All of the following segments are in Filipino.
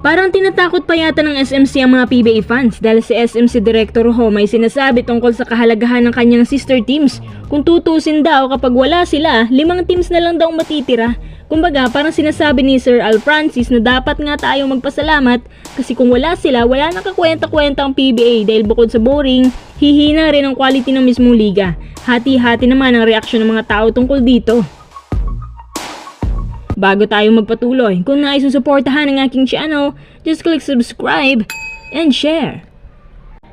Parang tinatakot pa yata ng SMC ang mga PBA fans dahil si SMC Director Ho may sinasabi tungkol sa kahalagahan ng kanyang sister teams. Kung tutusin daw kapag wala sila, 5 teams na lang daw matitira. Kumbaga parang sinasabi ni Sir Al Francis na dapat nga tayo magpasalamat kasi kung wala sila, wala nang kakwenta-kwenta ang PBA dahil bukod sa boring, hihina rin ang quality ng mismong liga. Hati-hati naman ang reaksyon ng mga tao tungkol dito. Bago tayo magpatuloy, kung nais susuportahan ang aking channel, just click subscribe and share.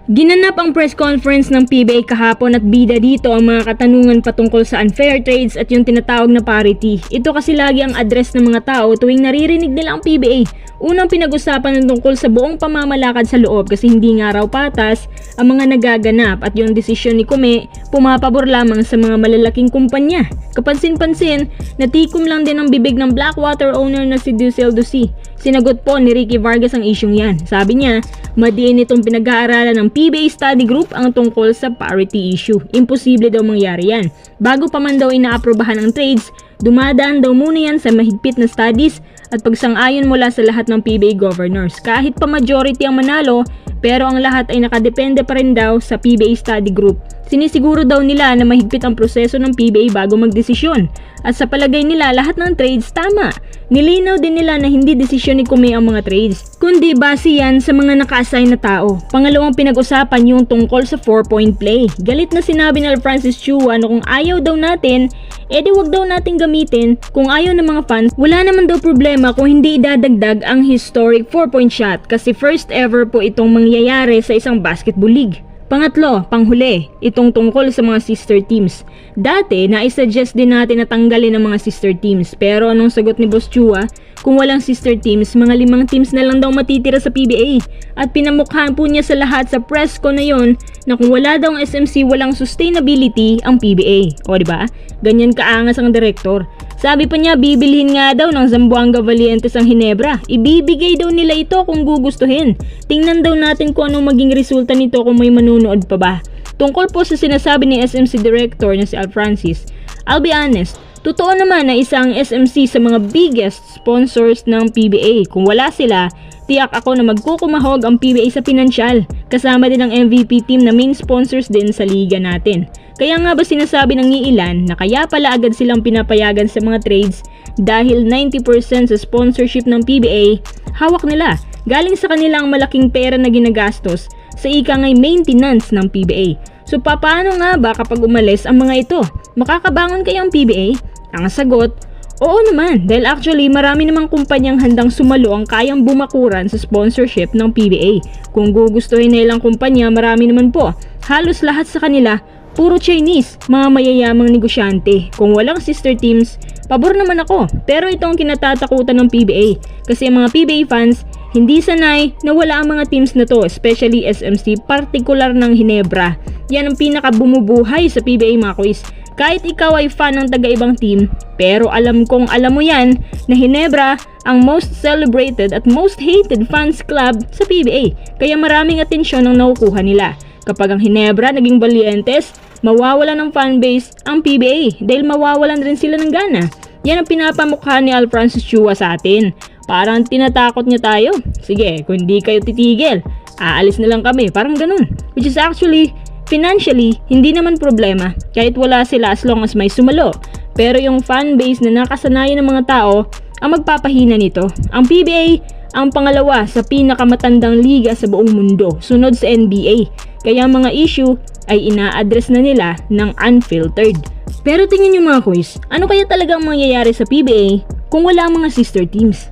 Ginanap ang press conference ng PBA kahapon at bida dito ang mga katanungan patungkol sa unfair trades at yung tinatawag na parity. Ito kasi lagi ang address ng mga tao tuwing naririnig nila ang PBA. Unang pinag-usapan ng tungkol sa buong pamamalakad sa loob kasi hindi nga raw patas ang mga nagaganap at yung desisyon ni Kume pumapabor lamang sa mga malalaking kumpanya. Kapansin-pansin, natikom lang din ang bibig ng Blackwater owner na si Ducel Ducy. Sinagot po ni Ricky Vargas ang isyong yan. Sabi niya, madiin itong pinag-aaralan ng PBA Study Group ang tungkol sa parity issue. Imposible daw mangyari yan. Bago pa man daw inaaprobahan ang trades, dumadaan daw muna yan sa mahigpit na studies at pagsang-ayon mula sa lahat ng PBA governors. Kahit pa majority ang manalo, pero ang lahat ay nakadepende pa rin daw sa PBA Study Group. Sinisiguro daw nila na mahigpit ang proseso ng PBA bago magdesisyon. At sa palagay nila, lahat ng trades tama. Nilinaw din nila na hindi desisyon ni Kume ang mga trades, kundi base yan sa mga naka-assign na tao. Pangalawang pinag-usapan yung tungkol sa 4-point play. Galit na sinabi ni Al Francis Chua na kung ayaw daw natin, edi wag daw natin gamitin. Kung ayaw ng mga fans, wala naman daw problema kung hindi idadagdag ang historic 4-point shot kasi first ever po itong mangyayari sa isang basketball league. Pangatlo, panghuli, itong tungkol sa mga sister teams. Dati, naisuggest din natin na tanggalin ang mga sister teams. Pero anong sagot ni Boss Chua? Kung walang sister teams, mga 5 teams na lang daw matitira sa PBA. At pinamukhaan po niya sa lahat sa press ko na yon na kung wala daw ang SMC, walang sustainability ang PBA. O diba? Ganyan kaangas ang direktor. Sabi pa niya, bibilhin nga daw ng Zamboanga Valientes ang Ginebra. Ibibigay daw nila ito kung gugustuhin. Tingnan daw natin kung anong maging resulta nito kung may manunood pa ba. Tungkol po sa sinasabi ni SMC Director na si Al Francis, I'll be honest, totoo naman na isa ang SMC sa mga biggest sponsors ng PBA. Kung wala sila, tiyak ako na magkukumahog ang PBA sa pinansyal. Kasama din ang MVP team na main sponsors din sa liga natin. Kaya nga ba sinasabi ng iilan na kaya pala agad silang pinapayagan sa mga trades dahil 90% sa sponsorship ng PBA, hawak nila. Galing sa kanilang malaking pera na ginagastos sa ikangay maintenance ng PBA. So paano nga ba kapag umalis ang mga ito? Makakabangon kaya ang PBA? Ang sagot, oo naman, dahil actually marami namang kumpanyang handang sumalo ang kayang bumakuran sa sponsorship ng PBA. Kung gugustuhin na ilang kumpanya, marami naman po. Halos lahat sa kanila, puro Chinese, mga mayayamang negosyante. Kung walang sister teams, pabor naman ako. Pero ito ang kinatatakutan ng PBA. Kasi ang mga PBA fans, hindi sanay na wala ang mga teams na to, especially SMC, partikular ng Ginebra. Yan ang pinaka bumubuhay sa PBA mga quiz. Kahit ikaw ay fan ng taga-ibang team, pero alam kong alam mo yan na Ginebra ang most celebrated at most hated fans club sa PBA. Kaya maraming atensyon ang nakukuha nila. Kapag ang Ginebra naging Valientes, mawawalan ng fanbase ang PBA dahil mawawalan rin sila ng gana. Yan ang pinapamukha ni Al Francis Chua sa atin. Parang tinatakot niya tayo. Sige, kung hindi kayo titigil, aalis na lang kami. Parang ganun. Which is actually, financially, hindi naman problema. Kahit wala sila as long as may sumalo. Pero yung fanbase na nakasanayan ng mga tao, ang magpapahina nito. Ang PBA, ang pangalawa sa pinakamatandang liga sa buong mundo, sunod sa NBA. Kaya mga issue ay ina-address na nila ng unfiltered. Pero tingin nyo mga quiz, ano kaya talagang mangyayari sa PBA kung wala ang mga sister teams?